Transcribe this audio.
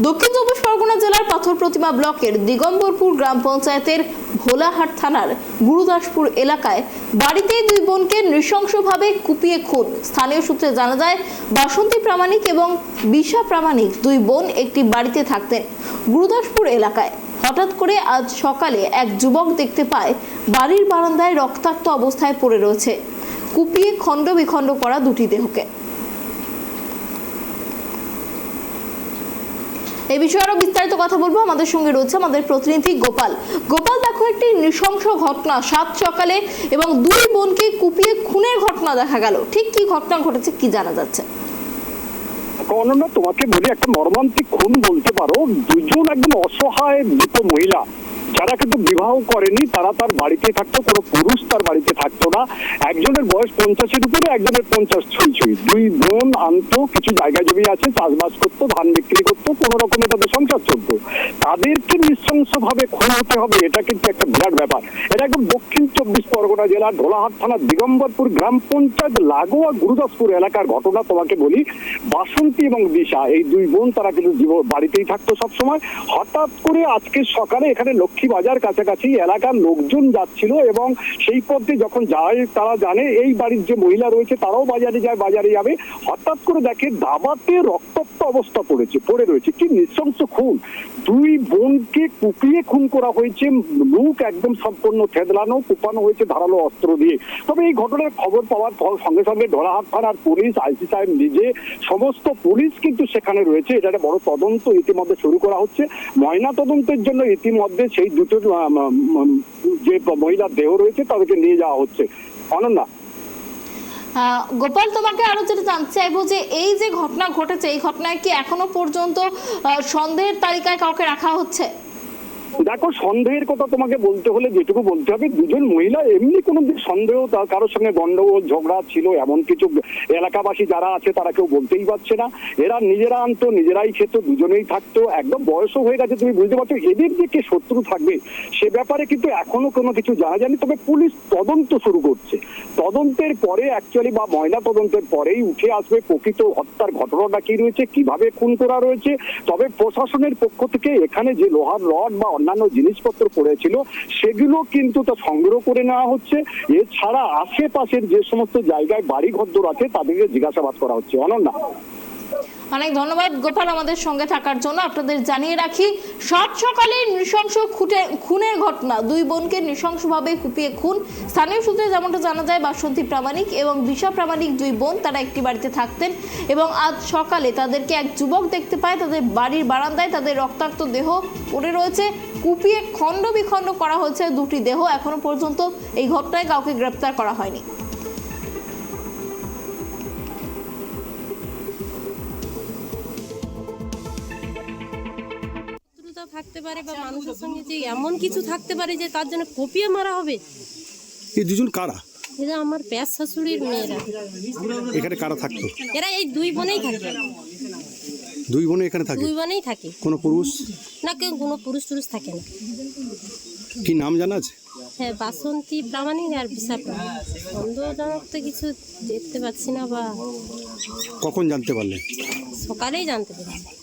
দক্ষিণ চব্বিশ পরগনা জেলার পাথর প্রতিমা ব্লকের দিগম্বরপুর গ্রাম পঞ্চায়েতের ভোলাহাট থানার গুরুদাসপুর এলাকায় বাড়িতেই দুই বোনকে নৃশংসভাবে কুপিয়ে খুন। স্থানীয় সূত্রে জানা যায়, বাসন্তী প্রামাণিক এবং বিশা প্রামাণিক দুই বোন একটি বাড়িতে থাকতেন। গুরুদাসপুর এলাকায় হঠাৎ করে আজ সকালে এক যুবক দেখতে পায় বাড়ির বারান্দায় রক্তাক্ত অবস্থায় পড়ে রয়েছে কুপিয়ে খণ্ড বিখণ্ড করা দুটি দেহকে। এই বিষয়ে আরো বিস্তারিত কথা বলবো, আমাদের সঙ্গে রয়েছে আমাদের প্রতিনিধি গোপাল। গোপাল, দেখো একটি নৃশংস ঘটনা সাত সকালে এবং দুই বোনকে কুপিয়ে খুনের ঘটনা দেখা গেল। ঠিক কি ঘটনা ঘটেছে, কি জানা যাচ্ছে? অনন্যা, তোমাকে বলি, একটা মর্মান্তিক খুন বলতে পারো। দুজন একদম অসহায় মৃত মহিলা, যারা কিন্তু বিবাহ করেনি, তারা তার বাড়িতে থাকতো, কোনো পুরুষ তার বাড়িতে থাকতো না। একজনের বয়স 50-এর উপরে, একজনের 50 ছুঁই। দুই বোন আনতো, কিছু জায়গা জমি আছে, চাষবাস করতো, ধান বিক্রি করতো, কোন রকমে তাদের সংসার চলতো। তাদেরকে নৃশংসভাবে খুন হতে হবে, এটা কিন্তু একটা বিরাট ব্যাপার। এটা একদম দক্ষিণ চব্বিশ পরগনা জেলার ঢোলাহাট থানার দিগম্বরপুর গ্রাম পঞ্চায়েত লাগোয়া গুরুদাসপুর এলাকার ঘটনা। তোমাকে বলি, বাসন্তী এবং দিশা এই দুই বোন, তারা কিন্তু বাড়িতেই থাকতো সবসময়। হঠাৎ করে আজকে সকালে এখানে লক্ষ্মী বাজার কাছাকাছি এলাকার লোকজন যাচ্ছিল এবং সেই পথে যখন যায়, তারা জানে এই বাড়ির যে মহিলা রয়েছে তারাও বাজারে যায়, বাজারে যাবে। হঠাৎ করে দেখে দাবাতে রক্তাক্ত অবস্থা পড়ে রয়েছে। কি নৃশংস খুন! দুই বোনকে কুপিয়ে খুন করা হয়েছে, মুখ একদম সম্পূর্ণ থেদলানো, কুপানো হয়েছে ধারালো অস্ত্র দিয়ে। তবে এই ঘটনার খবর পাওয়ার সঙ্গে সঙ্গে ঢোলাহাট থানার পুলিশ, আইসি সাহেব নিজে, সমস্ত পুলিশ কিন্তু সেখানে রয়েছে। এটা একটা বড় তদন্ত ইতিমধ্যে শুরু করা হচ্ছে। ময়না তদন্তের জন্য ইতিমধ্যে সেই দুটো যে মহিলার দেহ রয়েছে তাদেরকে নিয়ে যাওয়া হচ্ছে। অনন্যা, গোপাল, তোমাকে আরো যেটা জানতে চাইবো যে এই যে ঘটনা ঘটেছে, এই ঘটনায় কি এখনো পর্যন্ত সন্দেহের তালিকায় কাউকে রাখা হচ্ছে? দেখো, সন্দেহের কথা তোমাকে বলতে হলে যেটুকু বলতে হবে, দুজন মহিলা এমনি কোনো সন্দেহ কারোর সঙ্গে গন্ডগোল ঝগড়া ছিল এমন কিছু এলাকাবাসী যারা আছে তারা কেউ বলতেই পারছে না। এরা নিজেরা আনতো, নিজেরাই খেত, দুজনেই থাকতো, একদম বয়সও হয়ে গেছে। তুমি বুঝতে পারছো এদের যে কে শত্রু থাকবে সে ব্যাপারে কিন্তু এখনো কোনো কিছু জানা যায়নি। তবে পুলিশ তদন্ত শুরু করছে। তদন্তের পরে অ্যাকচুয়ালি বা ময়না তদন্তের পরেই উঠে আসবে প্রকৃত হত্যার ঘটনাটা কি রয়েছে, কিভাবে খুন করা রয়েছে। তবে প্রশাসনের পক্ষ থেকে এখানে যে লোহার রড বা অন্যান্য জিনিসপত্র পড়েছিল সেগুলো কিন্তু তা সংগ্রহ করে নেওয়া হচ্ছে। এছাড়া আশেপাশের যে সমস্ত জায়গায় বাড়ি ঘরদোর আছে তাদেরকে জিজ্ঞাসাবাদ করা হচ্ছে। অনন্যা, অনেক ধন্যবাদ গোপাল আমাদের সঙ্গে থাকার জন্য। আপনাদের জানিয়ে রাখি, সাত সকালে নৃশংস খুনের ঘটনা, দুই বোনকে নৃশংসভাবে কুপিয়ে খুন। স্থানীয় সূত্রে যেমনটা জানা যায়, বাসন্তী প্রামাণিক এবং বিশা প্রামাণিক দুই বোন তারা একটি বাড়িতে থাকতেন এবং আজ সকালে তাদেরকে এক যুবক দেখতে পায় তাদের বাড়ির বারান্দায়। তাদের রক্তাক্ত দেহ পড়ে রয়েছে, কুপিয়ে খণ্ড বিখণ্ড করা হয়েছে দুটি দেহ। এখনো পর্যন্ত এই ঘটনায় কাউকে গ্রেপ্তার করা হয়নি। থাকতে পারে বা মানুষের সঙ্গে যে এমন কিছু থাকতে পারে যে তার জন্য কুপিয়ে মারা হবে। এই দুজন কারা? এরা আমার প্যাস শাশুড়ির মেয়েরা। এখানে কারা থাকতো? এরা এই দুই বোনেই থাকে। দুই বোনে এখানে থাকে? দুই বোনেই থাকে। কোনো পুরুষ না, কেউ কোনো পুরুষ টুরুষ থাকে না। কি নাম জানা আছে? হ্যাঁ, বাসন্তী প্রামাণিক আর বিশা প্রামাণিক। সন্দেহজনক তো কিছু দেখতে পাচ্ছি না। বা কখন জানতে পারলেন? সকালেই জানতে পেরেছি।